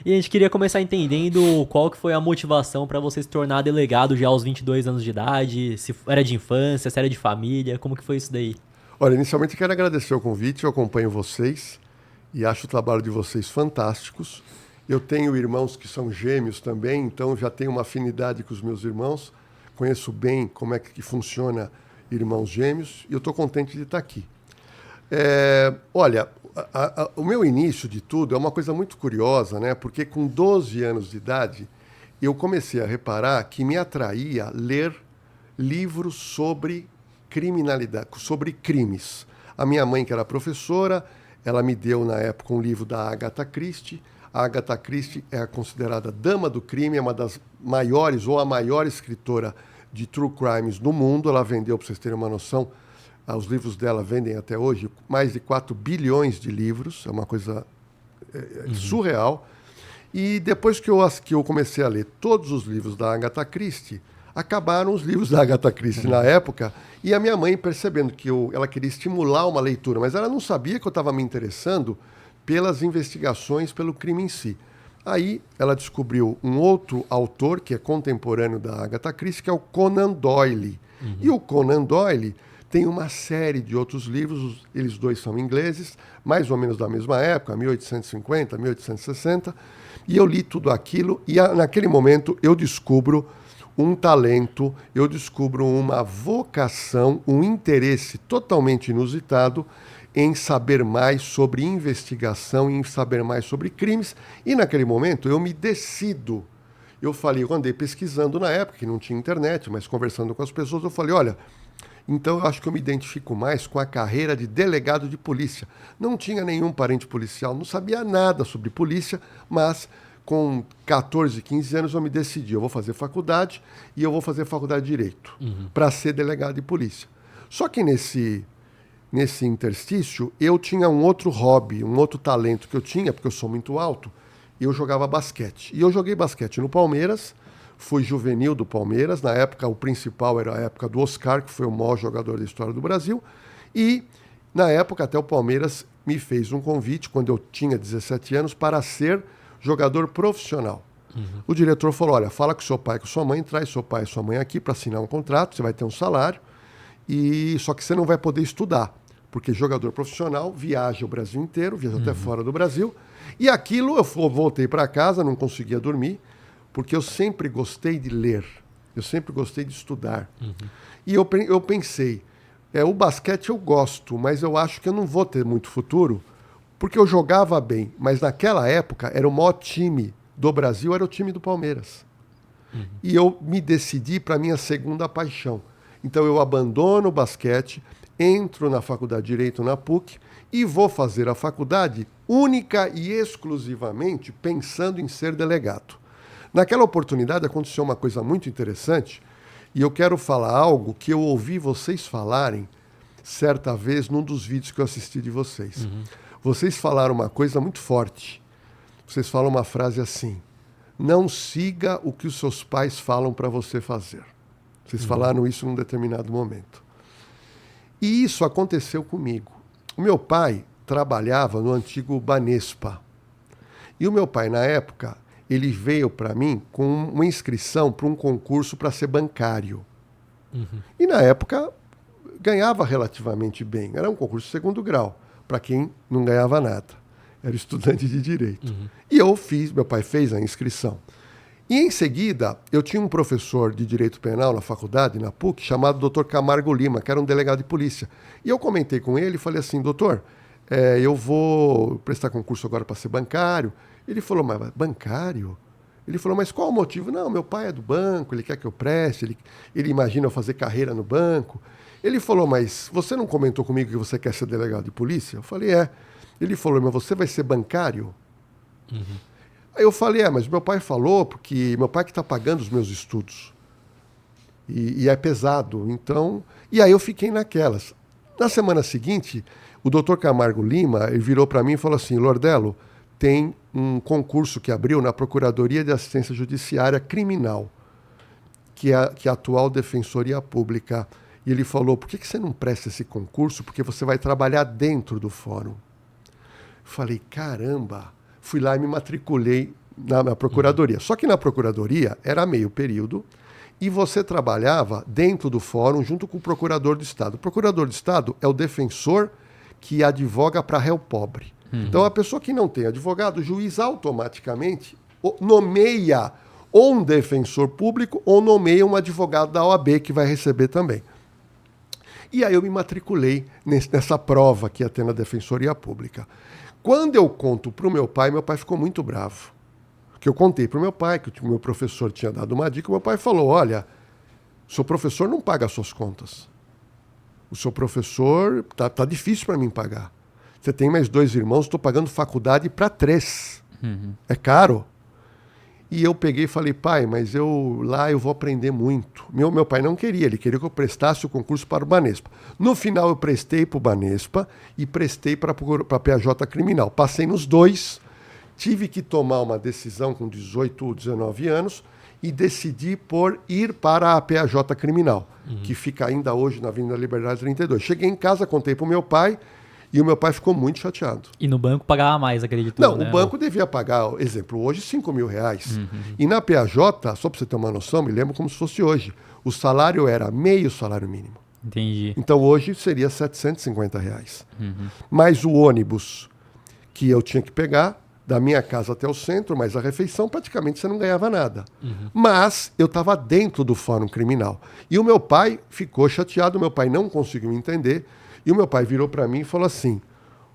E a gente queria começar entendendo qual que foi a motivação para você se tornar delegado já aos 22 anos de idade, se era de infância, se era de família, como que foi isso daí? Olha, inicialmente quero agradecer o convite, eu acompanho vocês e acho o trabalho de vocês fantásticos. Eu tenho irmãos que são gêmeos também, então já tenho uma afinidade com os meus irmãos, conheço bem como é que funciona irmãos gêmeos e eu estou contente de estar aqui. Olha, o meu início de tudo é uma coisa muito curiosa, né? Porque com 12 anos de idade eu comecei a reparar que me atraía ler livros sobre criminalidade, sobre crimes. A minha mãe, que era professora, ela me deu na época um livro da Agatha Christie. A Agatha Christie é considerada dama do crime, é uma das maiores ou a maior escritora de true crimes do mundo. Ela vendeu, para vocês terem uma noção, os livros dela vendem até hoje mais de 4 bilhões de livros, é uma coisa surreal. E depois que eu comecei a ler todos os livros da Agatha Christie, acabaram os livros da Agatha Christie na época, e a minha mãe, percebendo que ela queria estimular uma leitura, mas ela não sabia que eu estava me interessando pelas investigações, pelo crime em si. Aí ela descobriu um outro autor, que é contemporâneo da Agatha Christie, que é o Conan Doyle. E o Conan Doyle tem uma série de outros livros, eles dois são ingleses, mais ou menos da mesma época, 1850, 1860, e eu li tudo aquilo, e naquele momento eu descubro um talento, eu descubro uma vocação, um interesse totalmente inusitado em saber mais sobre investigação, em saber mais sobre crimes, e naquele momento eu me decido. Eu falei, eu andei pesquisando na época, que não tinha internet, mas conversando com as pessoas, eu falei, olha, então eu acho que eu me identifico mais com a carreira de delegado de polícia. Não tinha nenhum parente policial, não sabia nada sobre polícia, mas com 14, 15 anos eu me decidi, eu vou fazer faculdade e eu vou fazer faculdade de Direito para ser delegado de polícia. Só que nesse interstício eu tinha um outro hobby, um outro talento que eu tinha, porque eu sou muito alto, e eu jogava basquete. E eu joguei basquete no Palmeiras, fui juvenil do Palmeiras, na época o principal era a época do Oscar, que foi o maior jogador da história do Brasil, e na época até o Palmeiras me fez um convite, quando eu tinha 17 anos, para ser jogador profissional. O diretor falou, olha, fala com seu pai e com sua mãe, traz seu pai e sua mãe aqui para assinar um contrato, você vai ter um salário, e só que você não vai poder estudar, porque jogador profissional viaja o Brasil inteiro, viaja até fora do Brasil, e aquilo eu voltei para casa, não conseguia dormir, porque eu sempre gostei de ler, eu sempre gostei de estudar. E eu pensei, o basquete eu gosto, mas eu acho que eu não vou ter muito futuro, porque eu jogava bem, mas naquela época era o maior time do Brasil, era o time do Palmeiras. E eu me decidi para a minha segunda paixão. Então eu abandono o basquete, entro na faculdade de Direito na PUC e vou fazer a faculdade única e exclusivamente pensando em ser delegado. Naquela oportunidade aconteceu uma coisa muito interessante e eu quero falar algo que eu ouvi vocês falarem certa vez num dos vídeos que eu assisti de vocês. Vocês falaram uma coisa muito forte. Vocês falam uma frase assim: não siga o que os seus pais falam para você fazer. Vocês falaram isso num determinado momento. E isso aconteceu comigo. O meu pai trabalhava no antigo Banespa. E o meu pai, na época, ele veio para mim com uma inscrição para um concurso para ser bancário. E na época ganhava relativamente bem. Era um concurso de segundo grau, para quem não ganhava nada. Era estudante de Direito. E meu pai fez a inscrição. E em seguida, eu tinha um professor de Direito Penal na faculdade, na PUC, chamado Dr. Camargo Lima, que era um delegado de polícia. E eu comentei com ele e falei assim, doutor, eu vou prestar concurso agora para ser bancário. Ele falou, mas bancário? Ele falou, mas qual o motivo? Não, meu pai é do banco, ele quer que eu preste, ele imagina eu fazer carreira no banco. Ele falou, mas você não comentou comigo que você quer ser delegado de polícia? Eu falei, é. Ele falou, mas você vai ser bancário? Aí eu falei, mas meu pai falou, porque meu pai que está pagando os meus estudos. E é pesado, então... E aí eu fiquei naquelas. Na semana seguinte, o doutor Camargo Lima, ele virou para mim e falou assim, Lordelo, tem um concurso que abriu na Procuradoria de Assistência Judiciária Criminal, que é a atual Defensoria Pública. E ele falou, por que você não presta esse concurso? Porque você vai trabalhar dentro do fórum. Falei, caramba... Fui lá e me matriculei na procuradoria. Só que na procuradoria era meio período e você trabalhava dentro do fórum junto com o procurador do Estado. O procurador do Estado é o defensor que advoga para réu pobre. Então, a pessoa que não tem advogado, o juiz automaticamente nomeia ou um defensor público ou nomeia um advogado da OAB que vai receber também. E aí eu me matriculei nessa prova que ia ter na Defensoria Pública. Quando eu conto para o meu pai ficou muito bravo. Porque eu contei para o meu pai que o meu professor tinha dado uma dica, o meu pai falou, olha, o seu professor não paga as suas contas. O seu professor, tá difícil para mim pagar. Você tem mais 2 irmãos, estou pagando faculdade para 3. É caro. E eu peguei e falei, pai, mas lá eu vou aprender muito. Meu pai não queria, ele queria que eu prestasse o concurso para o Banespa. No final eu prestei para o Banespa e prestei para a PJ Criminal. Passei nos 2, tive que tomar uma decisão com 18 ou 19 anos e decidi por ir para a PJ Criminal, que fica ainda hoje na Avenida Liberdade 32. Cheguei em casa, contei para o meu pai, e o meu pai ficou muito chateado. E no banco pagava mais, acredito. Não, né? O banco devia pagar, exemplo, hoje R$5.000. E na PJ, só para você ter uma noção, me lembro como se fosse hoje, o salário era meio salário mínimo. Entendi. Então hoje seria R$750. Mas o ônibus que eu tinha que pegar, da minha casa até o centro, mas a refeição praticamente você não ganhava nada. Mas eu estava dentro do fórum criminal. E o meu pai ficou chateado, o meu pai não conseguiu entender. E o meu pai virou para mim e falou assim,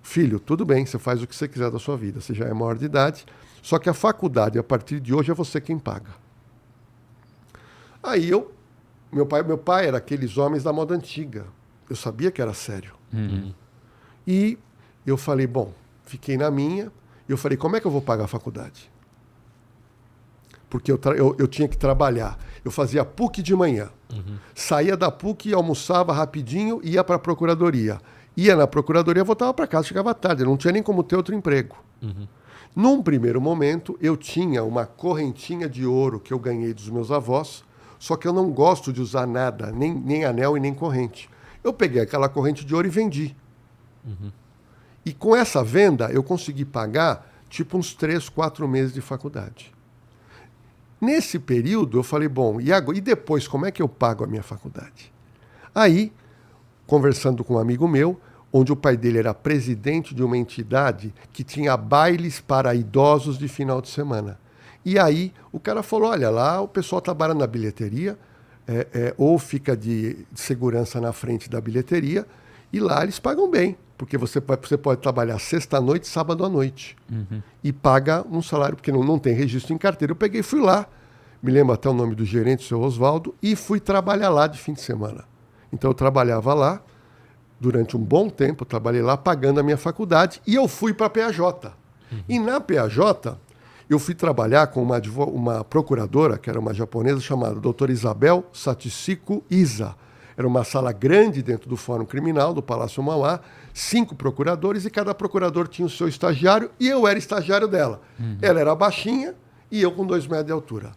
filho, tudo bem, você faz o que você quiser da sua vida, você já é maior de idade, só que a faculdade, a partir de hoje, é você quem paga. Aí meu pai era aqueles homens da moda antiga, eu sabia que era sério. E eu falei, bom, fiquei na minha, eu falei, como é que eu vou pagar a faculdade? Porque eu tinha que trabalhar. Eu fazia PUC de manhã. Saía da PUC, almoçava rapidinho, ia para a procuradoria. Ia na procuradoria, voltava para casa, chegava tarde. Não tinha nem como ter outro emprego. Num primeiro momento, eu tinha uma correntinha de ouro que eu ganhei dos meus avós, só que eu não gosto de usar nada, nem anel e nem corrente. Eu peguei aquela corrente de ouro e vendi. E com essa venda, eu consegui pagar tipo uns 3, 4 meses de faculdade. Nesse período, eu falei, bom, e depois, como é que eu pago a minha faculdade? Aí, conversando com um amigo meu, onde o pai dele era presidente de uma entidade que tinha bailes para idosos de final de semana. E aí, o cara falou, olha, lá o pessoal trabalha na bilheteria, ou fica de segurança na frente da bilheteria, e lá eles pagam bem, porque você pode trabalhar sexta-noite, sábado à noite. E paga um salário, porque não tem registro em carteira. Eu peguei e fui lá, me lembro até o nome do gerente, o seu Oswaldo, e fui trabalhar lá de fim de semana. Então eu trabalhava lá, durante um bom tempo, eu trabalhei lá pagando a minha faculdade, e eu fui para a PAJ. E na PAJ, eu fui trabalhar com uma procuradora, que era uma japonesa, chamada doutora Isabel Satishiko Isa. Era uma sala grande dentro do Fórum Criminal, do Palácio Mauá, 5 procuradores, e cada procurador tinha o seu estagiário, e eu era estagiário dela. Ela era baixinha e eu com 2 metros de altura.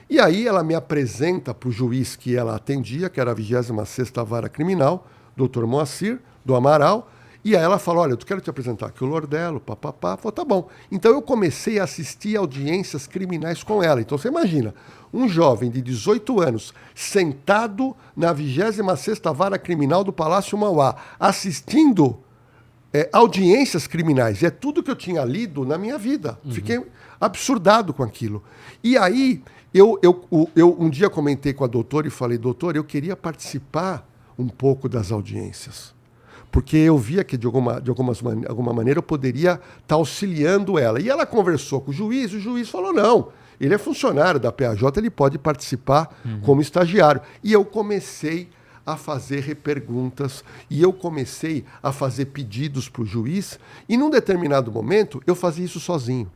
E aí ela me apresenta para o juiz que ela atendia, que era a 26ª Vara Criminal, doutor Moacir, do Amaral, e aí ela falou, olha, eu quero te apresentar aqui o Lordelo, papapá. Falei, tá bom. Então eu comecei a assistir audiências criminais com ela. Então você imagina, um jovem de 18 anos, sentado na 26ª Vara Criminal do Palácio Mauá, assistindo audiências criminais. É tudo que eu tinha lido na minha vida. Fiquei absurdado com aquilo. E aí, eu um dia comentei com a doutora e falei, doutora, eu queria participar um pouco das audiências. Porque eu via que, de alguma maneira, eu poderia estar auxiliando ela. E ela conversou com o juiz falou, não, ele é funcionário da PAJ, ele pode participar como estagiário. E eu comecei a fazer reperguntas, e eu comecei a fazer pedidos para o juiz, e num determinado momento, eu fazia isso sozinho.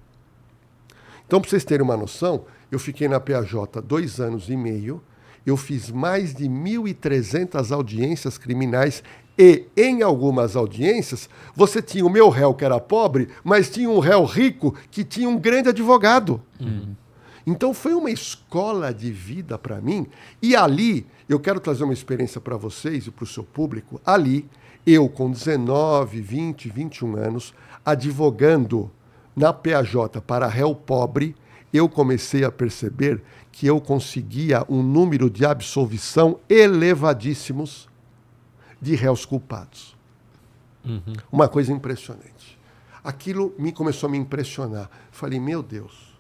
Então, para vocês terem uma noção, eu fiquei na PAJ 2 anos e meio, eu fiz mais de 1.300 audiências criminais, e em algumas audiências, você tinha o meu réu que era pobre, mas tinha um réu rico que tinha um grande advogado. Então foi uma escola de vida para mim. E ali, eu quero trazer uma experiência para vocês e para o seu público. Ali, eu com 19, 20, 21 anos, advogando na PAJ para réu pobre, eu comecei a perceber que eu conseguia um número de absolvição elevadíssimos de réus culpados. Uma coisa impressionante. Aquilo começou a me impressionar. Falei, meu Deus,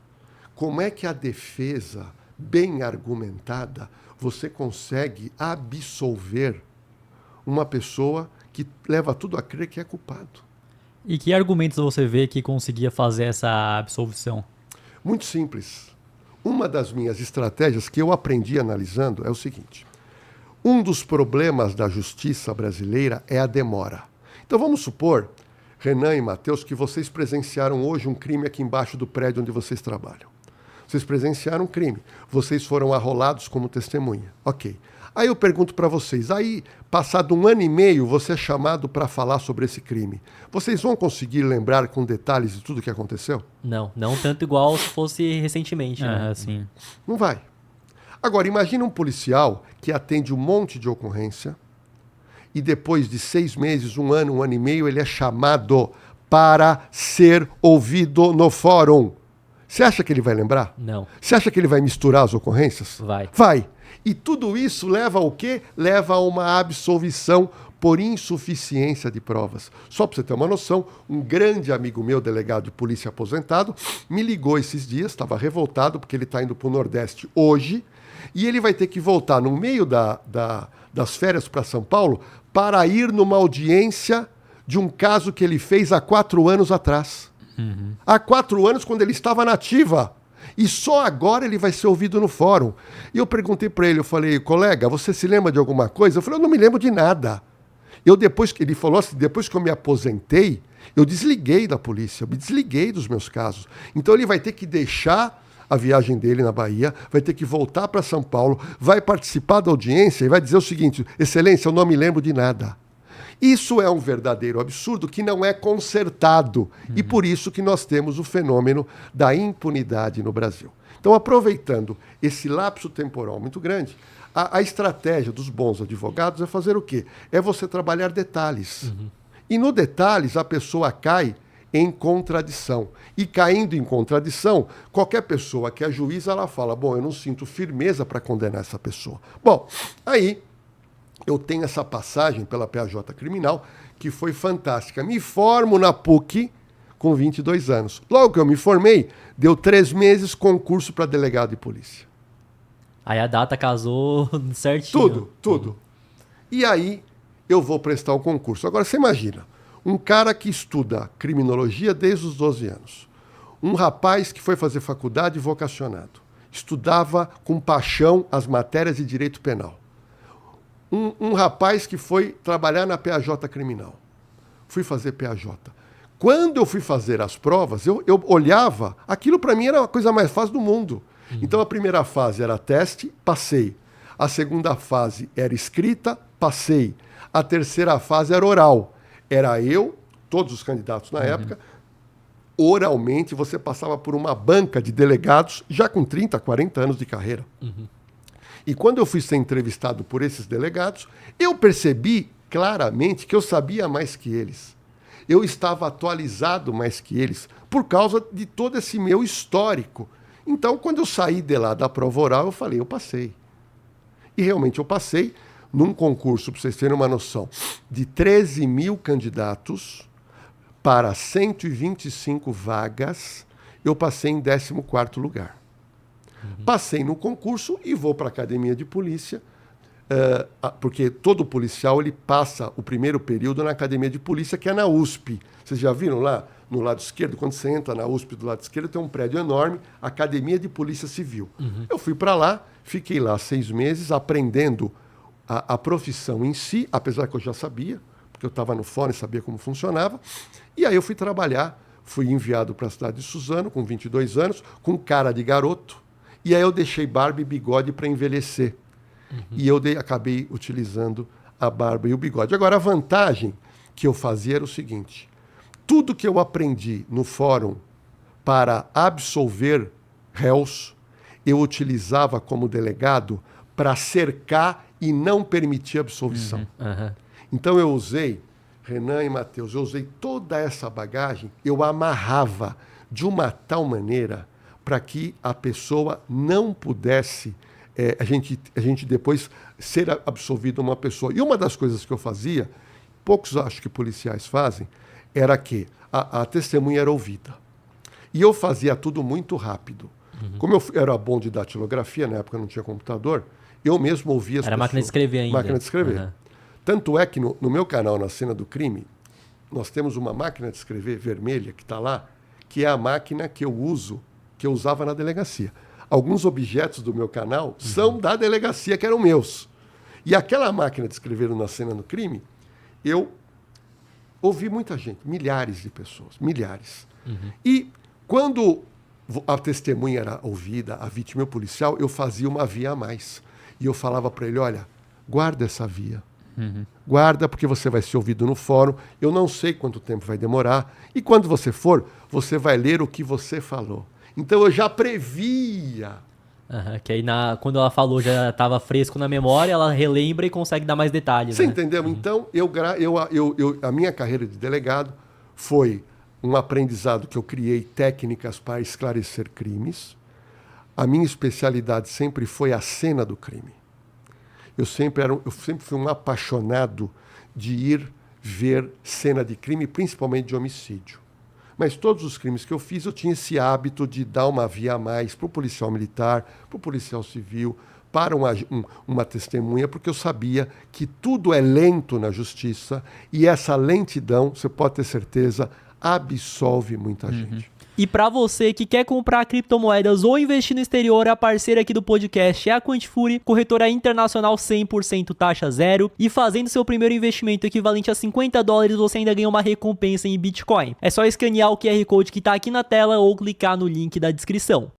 como é que a defesa, bem argumentada, você consegue absolver uma pessoa que leva tudo a crer que é culpado? E que argumentos você vê que conseguia fazer essa absolvição? Muito simples. Uma das minhas estratégias que eu aprendi analisando é o seguinte. Um dos problemas da justiça brasileira é a demora. Então vamos supor, Renan e Matheus, que vocês presenciaram hoje um crime aqui embaixo do prédio onde vocês trabalham. Vocês presenciaram um crime. Vocês foram arrolados como testemunha. Ok. Aí eu pergunto para vocês, aí, passado 1 ano e meio, você é chamado para falar sobre esse crime. Vocês vão conseguir lembrar com detalhes de tudo que aconteceu? Não tanto igual se fosse recentemente, né? Sim. Não vai. Agora, imagina um policial que atende um monte de ocorrência e depois de 6 meses, 1 ano, 1 ano e meio, ele é chamado para ser ouvido no fórum. Você acha que ele vai lembrar? Não. Você acha que ele vai misturar as ocorrências? Vai. Vai. E tudo isso leva ao quê? Leva a uma absolvição por insuficiência de provas. Só para você ter uma noção, um grande amigo meu, delegado de polícia aposentado, me ligou esses dias, estava revoltado porque ele está indo para o Nordeste hoje, e ele vai ter que voltar no meio das férias para São Paulo para ir numa audiência de um caso que ele fez há 4 anos atrás. Há 4 anos, quando ele estava na ativa. E só agora ele vai ser ouvido no fórum. E eu perguntei para ele, eu falei, colega, você se lembra de alguma coisa? Eu falei, eu não me lembro de nada. Ele falou assim, depois que eu me aposentei, eu desliguei da polícia, eu me desliguei dos meus casos. Então ele vai ter que deixar a viagem dele na Bahia, vai ter que voltar para São Paulo, vai participar da audiência e vai dizer o seguinte, excelência, eu não me lembro de nada. Isso é um verdadeiro absurdo que não é consertado. E por isso que nós temos o fenômeno da impunidade no Brasil. Então, aproveitando esse lapso temporal muito grande, a estratégia dos bons advogados é fazer o quê? É você trabalhar detalhes. E no detalhes, a pessoa cai em contradição. E caindo em contradição, qualquer pessoa que é juiz, ela fala, bom, eu não sinto firmeza para condenar essa pessoa. Bom, aí eu tenho essa passagem pela PAJ Criminal, que foi fantástica. Me formo na PUC com 22 anos. Logo que eu me formei, deu 3 meses concurso para delegado de polícia. Aí a data casou certinho. Tudo. E aí eu vou prestar o concurso. Agora você imagina, um cara que estuda criminologia desde os 12 anos. Um rapaz que foi fazer faculdade vocacionado. Estudava com paixão as matérias de direito penal. Um rapaz que foi trabalhar na PAJ Criminal. Fui fazer PAJ. Quando eu fui fazer as provas, eu olhava, aquilo para mim era a coisa mais fácil do mundo. Então a primeira fase era teste, passei. A segunda fase era escrita, passei. A terceira fase era oral. Era eu, todos os candidatos na época, oralmente você passava por uma banca de delegados, já com 30, 40 anos de carreira. E quando eu fui ser entrevistado por esses delegados, eu percebi claramente que eu sabia mais que eles. Eu estava atualizado mais que eles, por causa de todo esse meu histórico. Então, quando eu saí de lá da prova oral, eu falei, eu passei. E realmente eu passei num concurso, para vocês terem uma noção, de 13 mil candidatos para 125 vagas, eu passei em 14º lugar. Passei no concurso e vou para a academia de polícia, porque todo policial ele passa o primeiro período na academia de polícia, que é na USP. Vocês já viram lá no lado esquerdo? Quando você entra na USP do lado esquerdo, tem um prédio enorme, Academia de Polícia Civil. Eu fui para lá, fiquei lá 6 meses aprendendo a profissão em si, apesar que eu já sabia, porque eu estava no fórum e sabia como funcionava. E aí eu fui trabalhar, fui enviado para a cidade de Suzano, com 22 anos, com cara de garoto. E aí eu deixei barba e bigode para envelhecer. E eu acabei utilizando a barba e o bigode. Agora, a vantagem que eu fazia era o seguinte. Tudo que eu aprendi no fórum para absolver réus, eu utilizava como delegado para cercar e não permitir absolvição. Então eu usei, Renan e Matheus, eu usei toda essa bagagem, eu amarrava de uma tal maneira para que a pessoa não pudesse, a gente depois ser absolvido uma pessoa. E uma das coisas que eu fazia, poucos acho que policiais fazem, era que a testemunha era ouvida. E eu fazia tudo muito rápido. Como eu era bom de datilografia, na época não tinha computador, eu mesmo ouvia as pessoas. Era máquina de escrever ainda. Máquina de escrever. Tanto é que no meu canal, na Cena do Crime, nós temos uma máquina de escrever vermelha que está lá, que é a máquina que eu uso, que eu usava na delegacia. Alguns objetos do meu canal são da delegacia, que eram meus. E aquela máquina de escrever na Cena do Crime, eu ouvi muita gente, milhares de pessoas, milhares. E quando a testemunha era ouvida, a vítima e o policial, eu fazia uma via a mais. E eu falava para ele, olha, guarda essa via. Guarda, porque você vai ser ouvido no fórum. Eu não sei quanto tempo vai demorar. E quando você for, você vai ler o que você falou. Então eu já previa. Que aí quando ela falou já estava fresco na memória, ela relembra e consegue dar mais detalhes. Você entendeu? Então, a minha carreira de delegado foi um aprendizado que eu criei técnicas para esclarecer crimes. A minha especialidade sempre foi a cena do crime. Eu sempre fui um apaixonado de ir ver cena de crime, principalmente de homicídio. Mas todos os crimes que eu fiz, eu tinha esse hábito de dar uma via a mais para o policial militar, para o policial civil, para uma testemunha, porque eu sabia que tudo é lento na justiça e essa lentidão, você pode ter certeza, absolve muita gente. E para você que quer comprar criptomoedas ou investir no exterior, a parceira aqui do podcast é a Quantifury, corretora internacional 100% taxa zero. E fazendo seu primeiro investimento equivalente a $50, você ainda ganha uma recompensa em Bitcoin. É só escanear o QR Code que está aqui na tela ou clicar no link da descrição.